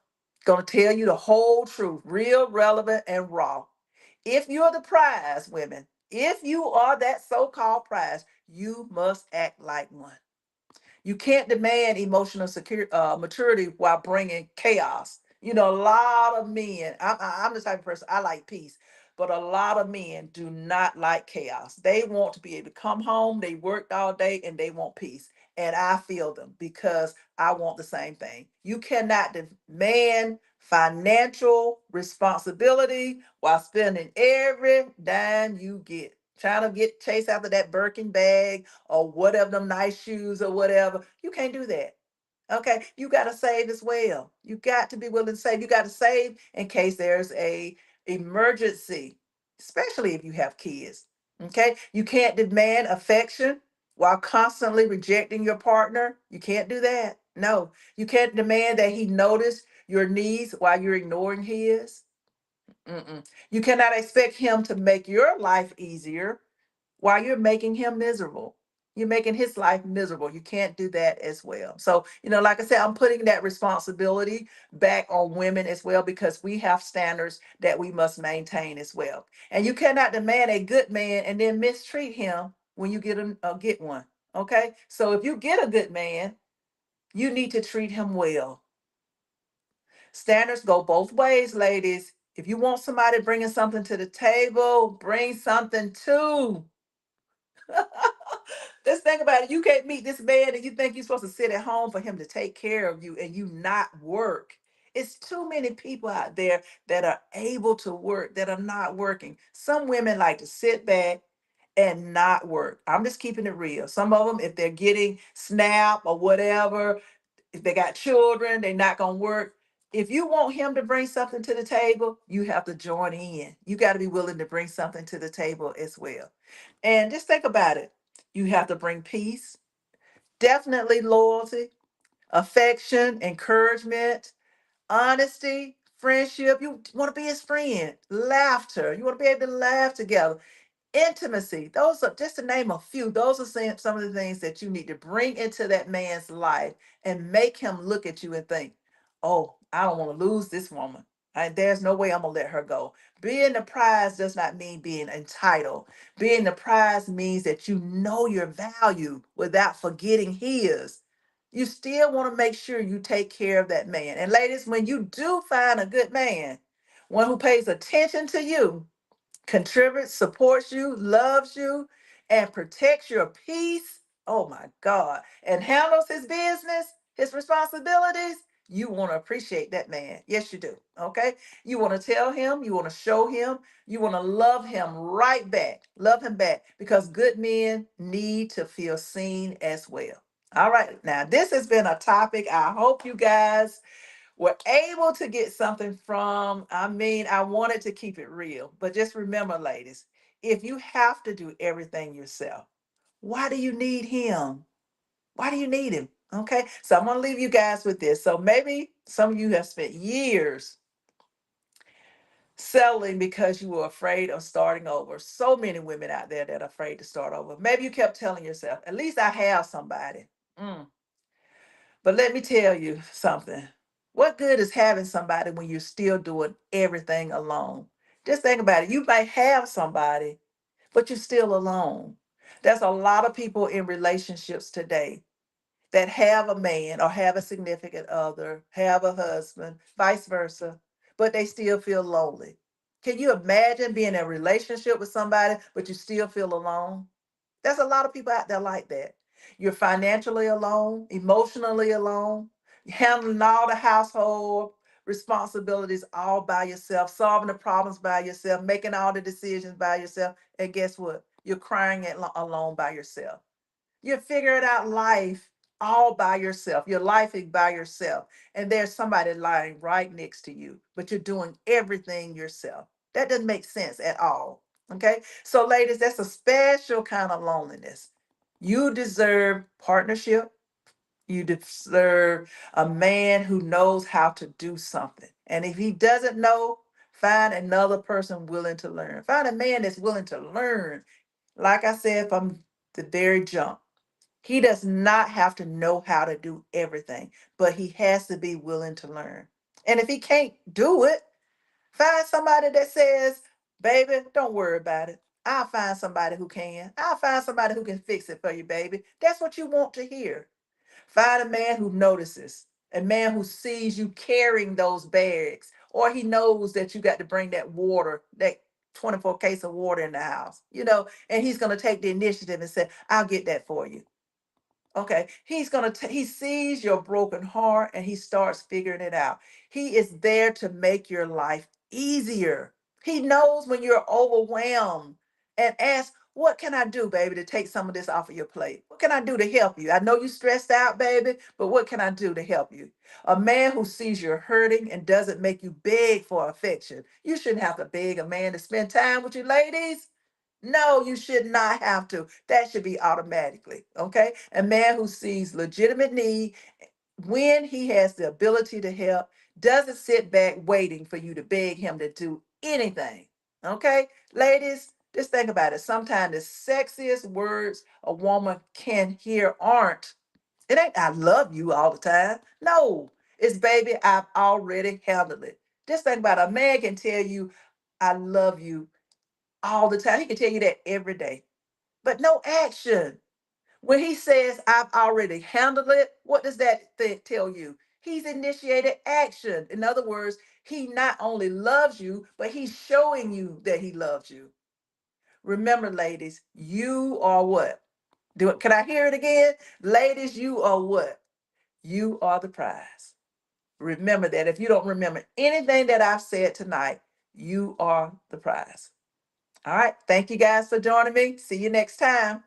tell you the whole truth, real, relevant, and raw. If you're the prize, women, if you are that so-called prize, you must act like one. You can't demand emotional maturity while bringing chaos. A lot of men. I'm the type of person I like peace. But a lot of men do not like chaos. They want to be able to come home, they worked all day, and they want peace. And I feel them because I want the same thing. You cannot demand financial responsibility while spending every dime you get. Trying to get chase after that Birkin bag or whatever, them nice shoes or whatever. You can't do that. Okay, you got to save as well. You got to be willing to save. You got to save in case there's a emergency, especially if you have kids. Okay, you can't demand affection while constantly rejecting your partner. You can't do that. No, you can't demand that he notice your needs while you're ignoring his. Mm-mm. You cannot expect him to make your life easier while you're making him miserable. You're making his life miserable. You can't do that as well. So, like I said, I'm putting that responsibility back on women as well because we have standards that we must maintain as well. And you cannot demand a good man and then mistreat him when you get one. Okay? So, if you get a good man, you need to treat him well. Standards go both ways, ladies. If you want somebody bringing something to the table, bring something too. Let's think about it. You can't meet this man and you think you're supposed to sit at home for him to take care of you and you not work. It's too many people out there that are able to work that are not working. Some women like to sit back and not work. I'm just keeping it real. Some of them, if they're getting SNAP or whatever, if they got children, they're not going to work. If you want him to bring something to the table, you have to join in. You got to be willing to bring something to the table as well. And just think about it. You have to bring peace, definitely loyalty, affection, encouragement, honesty, friendship. You want to be his friend, laughter. You want to be able to laugh together. Intimacy. Those are just to name a few. Those are some of the things that you need to bring into that man's life and make him look at you and think, oh, I don't want to lose this woman. There's no way I'm going to let her go. Being the prize does not mean being entitled. Being the prize means that you know your value without forgetting his. You still want to make sure you take care of that man. And ladies, when you do find a good man, one who pays attention to you, contributes, supports you, loves you, and protects your peace. Oh my God. And handles his business, his responsibilities. You want to appreciate that man. Yes, you do. Okay. You want to tell him, you want to show him, you want to love him right back. Love him back because good men need to feel seen as well. All right. Now, this has been a topic. I hope you guys were able to get something from. I wanted to keep it real, but just remember, ladies, if you have to do everything yourself, why do you need him? Why do you need him? Okay, so I'm gonna leave you guys with this. So maybe some of you have spent years settling because you were afraid of starting over. So many women out there that are afraid to start over. Maybe you kept telling yourself, at least I have somebody. Mm. But let me tell you something. What good is having somebody when you're still doing everything alone? Just think about it. You might have somebody, but you're still alone. There's a lot of people in relationships today that have a man or have a significant other, have a husband, vice versa, but they still feel lonely. Can you imagine being in a relationship with somebody, but you still feel alone? There's a lot of people out there like that. You're financially alone, emotionally alone, handling all the household responsibilities all by yourself, solving the problems by yourself, making all the decisions by yourself. And guess what? You're crying alone by yourself. You're figuring out life all by yourself. You're lifing by yourself. And there's somebody lying right next to you, but you're doing everything yourself. That doesn't make sense at all. Okay. So, ladies, that's a special kind of loneliness. You deserve partnership. You deserve a man who knows how to do something. And if he doesn't know, find another person willing to learn. Find a man that's willing to learn. Like I said from the very jump, he does not have to know how to do everything, but he has to be willing to learn. And if he can't do it, find somebody that says, baby, don't worry about it. I'll find somebody who can. I'll find somebody who can fix it for you, baby. That's what you want to hear. Find a man who notices, a man who sees you carrying those bags, or he knows that you got to bring that water, that 24 case of water in the house, you know, and he's going to take the initiative and say, I'll get that for you. Okay, he sees your broken heart and he starts figuring it out. He is there to make your life easier. He knows when you're overwhelmed and asks, what can I do, baby, to take some of this off of your plate? What can I do to help you? I know you're stressed out, baby, but what can I do to help you? A man who sees you're hurting and doesn't make you beg for affection. You shouldn't have to beg a man to spend time with you, ladies. No, you should not have to. That should be automatically, okay? A man who sees legitimate need when he has the ability to help doesn't sit back waiting for you to beg him to do anything, okay? Ladies, just think about it. Sometimes the sexiest words a woman can hear aren't, it ain't I love you all the time. No, it's baby, I've already handled it. Just think about it. A man can tell you, I love you all the time. He can tell you that every day, but no action. When he says, I've already handled it, what does that tell you? He's initiated action. In other words, he not only loves you, but he's showing you that he loves you. Remember, ladies, you are what? Can I hear it again? Ladies, you are what? You are the prize. Remember that. If you don't remember anything that I've said tonight, you are the prize. All right. Thank you guys for joining me. See you next time.